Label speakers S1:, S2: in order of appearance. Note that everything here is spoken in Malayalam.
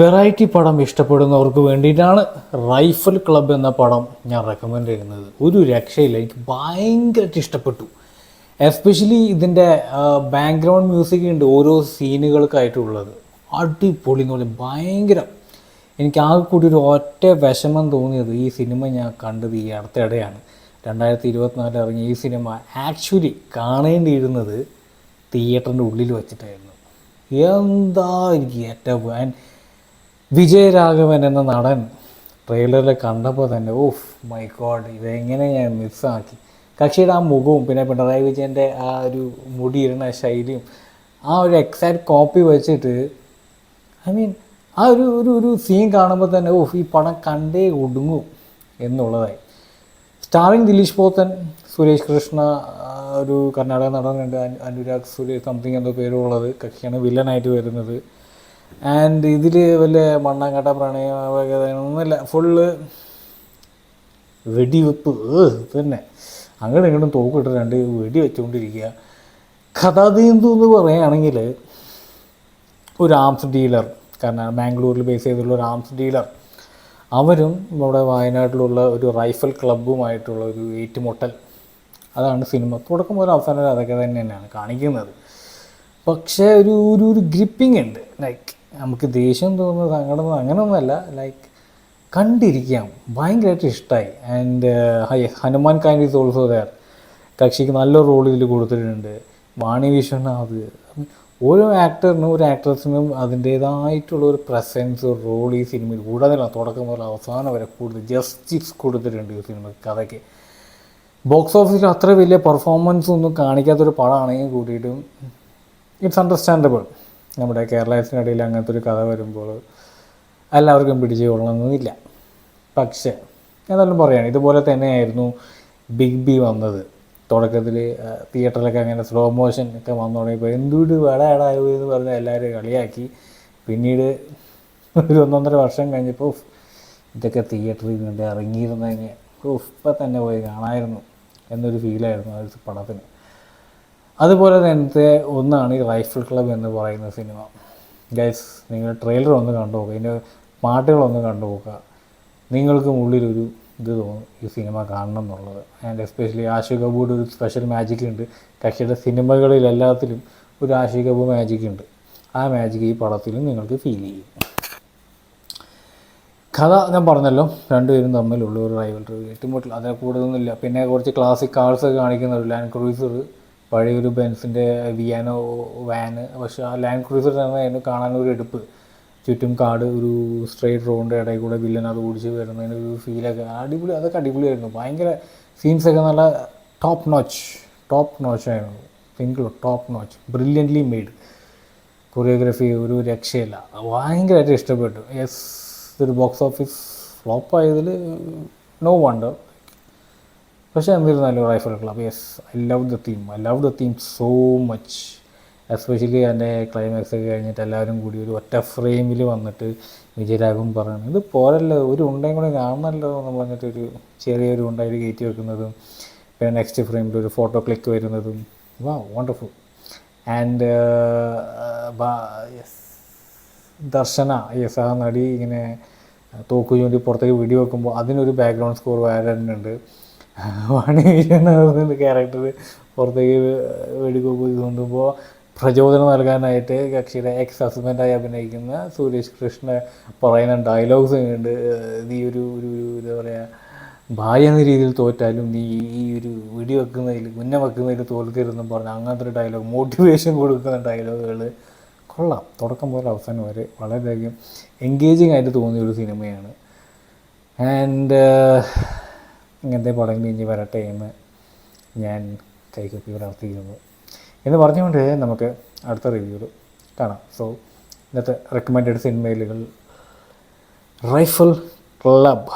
S1: വെറൈറ്റി പടം ഇഷ്ടപ്പെടുന്നവർക്ക് വേണ്ടിയിട്ടാണ് റൈഫിൾ ക്ലബ്ബ് എന്ന പടം ഞാൻ റെക്കമെൻഡ് ചെയ്യുന്നത്. ഒരു രക്ഷയില്ല, എനിക്ക് ഭയങ്കരമായിട്ട് ഇഷ്ടപ്പെട്ടു. എസ്പെഷ്യലി ഇതിൻ്റെ ബാക്ക്ഗ്രൗണ്ട് മ്യൂസിക് ഉണ്ട് ഓരോ സീനുകൾക്കായിട്ടുള്ളത്. അടിപൊളി എന്ന് പറഞ്ഞാൽ ഭയങ്കരം. എനിക്ക് ആകെ കൂടി ഒരു ഒറ്റ വിഷമം തോന്നിയത് ഈ സിനിമ ഞാൻ കണ്ടത് ഈ അടുത്തിടെയാണ്. 2024 ഇറങ്ങിയ ഈ സിനിമ ആക്ച്വലി കാണേണ്ടിയിരുന്നത് തിയേറ്ററിൻ്റെ ഉള്ളിൽ വെച്ചിട്ടായിരുന്നു. എന്താ എനിക്ക് ഏറ്റവും വിജയരാഘവൻ എന്ന നടൻ ട്രെയിലറിൽ കണ്ടപ്പോൾ തന്നെ ഓഫ് മൈ ഗോഡ്, ഇതെങ്ങനെ ഞാൻ മിസ്സാക്കി. കക്ഷിയുടെ ആ മുഖവും പിന്നെ പിണറായി വിജയൻ്റെ ആ ഒരു മുടിയിരുന്ന ശൈലിയും ആ ഒരു എക്സാക്റ്റ് കോപ്പി വെച്ചിട്ട് ആ ഒരു ഒരു ഒരു സീൻ കാണുമ്പോൾ തന്നെ ഓഫ് ഈ പടം കണ്ടേ ഒടുങ്ങും എന്നുള്ളതായി. സ്റ്റാറിങ് ദിലീഷ് പോത്തൻ, സുരേഷ് കൃഷ്ണ, ഒരു കർണാടക നടനുണ്ട് അനുരാഗ് സുരേഷ് സംതിങ് എന്തോ പേരുള്ളത്, കക്ഷിയാണ് വില്ലനായിട്ട് വരുന്നത്. ആൻഡ് ഇതിൽ വല്ല മണ്ണാങ്കട്ട പ്രണയമൊന്നുമില്ല, ഫുള്ള് വെടിവെപ്പ് തന്നെ. അങ്ങോട്ടും ഇങ്ങോട്ടും തോക്കിട്ട് രണ്ട് വെടി വെച്ചുകൊണ്ടിരിക്കുക. കഥാതീന്തു എന്ന് പറയുകയാണെങ്കിൽ ഒരു ആംസ് ഡീലർ, കാരണം ബാംഗ്ലൂരിൽ ബേസ് ചെയ്തുള്ള ഒരു ആംസ് ഡീലർ, അവരും നമ്മുടെ വയനാട്ടിലുള്ള ഒരു റൈഫിൾ ക്ലബ്ബുമായിട്ടുള്ള ഒരു ഏറ്റുമുട്ടൽ. അതാണ് സിനിമ. തുടക്കം മുതൽ അവസാനം അതൊക്കെ തന്നെയാണ് കാണിക്കുന്നത്. പക്ഷേ ഒരു ഒരു ഒരു ഗ്രിപ്പിംഗ് ഉണ്ട്. ലൈക്ക് നമുക്ക് ദേഷ്യം തോന്നുന്നത് സങ്കടം അങ്ങനെയൊന്നുമല്ല, ലൈക്ക് കണ്ടിരിക്കാം, ഭയങ്കരമായിട്ട് ഇഷ്ടമായി. And Hanuman Khan is also there. കക്ഷിക്ക് നല്ല റോൾ ഇതിൽ കൊടുത്തിട്ടുണ്ട്. വാണി വിശ്വനാഥ്, ഓരോ ആക്ടറിനും ഒരു ആക്ട്രസിനും അതിൻ്റേതായിട്ടുള്ള ഒരു പ്രസൻസ്, ഒരു റോൾ ഈ സിനിമയിൽ കൂടാതെ തുടക്കം മുതൽ അവസാനം വരെ കൂടുതൽ ജസ്റ്റിസ് കൊടുത്തിട്ടുണ്ട് ഈ സിനിമ കഥയ്ക്ക്. ബോക്സ് ഓഫീസിൽ അത്ര വലിയ പെർഫോമൻസ് ഒന്നും കാണിക്കാത്തൊരു പടമാണെങ്കിൽ കൂടിയിട്ടും ഇറ്റ്സ് അണ്ടർസ്റ്റാൻഡബിൾ. നമ്മുടെ കേരളത്തിനിടയിൽ അങ്ങനത്തെ ഒരു കഥ വരുമ്പോൾ എല്ലാവർക്കും പിടിച്ച് കൊള്ളണമെന്നില്ല. പക്ഷേ എന്നാലും പറയുകയാണ്, ഇതുപോലെ തന്നെയായിരുന്നു ബിഗ് ബി വന്നത്. തുടക്കത്തിൽ തിയേറ്ററിലൊക്കെ അങ്ങനെ സ്ലോ മോഷൻ ഒക്കെ വന്നു തുടങ്ങിയപ്പോൾ എന്തുകൊണ്ട് വടയാടായോ എന്ന് പറഞ്ഞാൽ എല്ലാവരും കളിയാക്കി. പിന്നീട് ഒരു 1.5 വർഷം കഴിഞ്ഞപ്പോൾ ഇതൊക്കെ തിയേറ്ററിൽ നിന്ന് ഇറങ്ങിയിരുന്നെങ്കിൽ ഇപ്പം തന്നെ പോയി കാണാമായിരുന്നു എന്നൊരു ഫീലായിരുന്നു ആ ഒരു പടത്തിന്. അതുപോലെ തന്നെ ഒന്നാണ് ഈ റൈഫിൾ ക്ലബ്ബ് എന്ന് പറയുന്ന സിനിമ. ഗൈസ്, നിങ്ങൾ ട്രെയിലർ ഒന്ന് കണ്ടു നോക്കുക, ഇതിൻ്റെ പാട്ടുകളൊന്ന് കണ്ടു നോക്കുക, നിങ്ങൾക്കും ഉള്ളിലൊരു ഇത് തോന്നും ഈ സിനിമ കാണണം എന്നുള്ളത്. ആൻഡ് എസ്പെഷ്യലി ആഷിഖ് കപൂറിൻ്റെ ഒരു സ്പെഷ്യൽ മാജിക് ഉണ്ട്. കക്ഷിയുടെ സിനിമകളിൽ എല്ലാത്തിലും ഒരു ആഷിഖ് കപൂർ മാജിക് ഉണ്ട്. ആ മാജിക് ഈ പടത്തിലും നിങ്ങൾക്ക് ഫീൽ ചെയ്യും. കഥ ഞാൻ പറഞ്ഞല്ലോ, രണ്ടുപേരും തമ്മിലുള്ള ഒരു റൈവൽറി, ഏറ്റുമുട്ടൽ, അതിനെ കൂടുതലൊന്നുമില്ല. പിന്നെ കുറച്ച് ക്ലാസിക് കാർസൊക്കെ കാണിക്കുന്ന ഒരു ലാൻഡ് ക്രൂയിസർ, പഴയൊരു ബെൻസിൻ്റെ വിയാനോ വാന്. പക്ഷേ ആ ലാൻഡ് ക്രൂയിസർ തന്നെ കാണാനൊരു എടുപ്പ്, ചുറ്റും കാട്, ഒരു സ്ട്രെയിറ്റ് റോഡിൻ്റെ ഇടയിൽ കൂടെ വില്ലൻ അത് ഓടിച്ച് വരുന്നതിന് ഒരു ഫീലൊക്കെ അടിപൊളി. അതൊക്കെ അടിപൊളിയായിരുന്നു. ഭയങ്കര സീൻസൊക്കെ നല്ല ടോപ്പ് നോച്ചായിരുന്നു. Single top notch, brilliantly made. Choreography ഒരു രക്ഷയില്ല, ഭയങ്കരമായിട്ട് ഇഷ്ടപ്പെട്ടു. യെസ്, ഇതൊരു ബോക്സ് ഓഫീസ് ഫ്ലോപ്പായതിൽ നോ വണ്ടർ. പക്ഷേ എന്നിരുന്നാലും rifle club, yes, I love the theme so much. Especially എൻ്റെ ക്ലൈമാക്സ് ഒക്കെ കഴിഞ്ഞിട്ട് എല്ലാവരും കൂടി ഒരു ഒറ്റ ഫ്രെയിമിൽ വന്നിട്ട് വിജയരാഘവൻ പറയുന്നത് ഇത് പോരല്ലോ, ഒരു ഉണ്ടയും കൂടെ കാണണമല്ലോ എന്ന് പറഞ്ഞിട്ടൊരു ചെറിയൊരു ഉണ്ടായിട്ട് കയറ്റി വെക്കുന്നതും, പിന്നെ നെക്സ്റ്റ് ഫ്രെയിമിൽ ഒരു ഫോട്ടോ ക്ലിക്ക് വരുന്നതും, വാ wonderful. And yes, Darshana, yes, ആ നടി ഇങ്ങനെ തോക്കു ചൂണ്ടി പുറത്തേക്ക് വീഡിയോ വെക്കുമ്പോൾ അതിനൊരു ബാക്ക്ഗ്രൗണ്ട് സ്കോർ വേറെ തന്നെ ഉണ്ട്. വാണി വിജയനാഥ് ക്യാരക്ടർ പുറത്തേക്ക് വെടിക്കോപ്പ് കൊണ്ടുമ്പോൾ പ്രചോദനം നൽകാനായിട്ട് കക്ഷിയുടെ എക്സ് ഹസ്ബൻഡായി അഭിനയിക്കുന്ന സുരേഷ് കൃഷ്ണ പറയുന്ന ഡയലോഗ്സ് ഉണ്ട്. നീ ഒരു എന്താ പറയുക, ഭാര്യ എന്ന രീതിയിൽ തോറ്റാലും നീ ഈ ഒരു വെടി വെക്കുന്നതിൽ തോൽക്കരുതെന്നും പറഞ്ഞ് അങ്ങനത്തെ ഒരു ഡയലോഗ്, മോട്ടിവേഷൻ കൊടുക്കുന്ന ഡയലോഗുകൾ കൊള്ളാം. തുടക്കം മുതൽ അവസാനം വരെ വളരെയധികം എൻഗേജിങ് ആയിട്ട് തോന്നിയൊരു സിനിമയാണ്. ആൻഡ് ഇങ്ങനത്തെ പടങ്ങൾ ഇനി വരട്ടെ എന്ന് ഞാൻ കൈകൊപ്പി പ്രാർത്ഥിക്കുന്നു എന്ന് പറഞ്ഞുകൊണ്ട് നമുക്ക് അടുത്ത റിവ്യൂവിൽ കാണാം. സോ ഇന്നത്തെ റെക്കമെൻഡഡ് സിനിമയിലുകൾ റൈഫിൾ ക്ലബ്ബ്.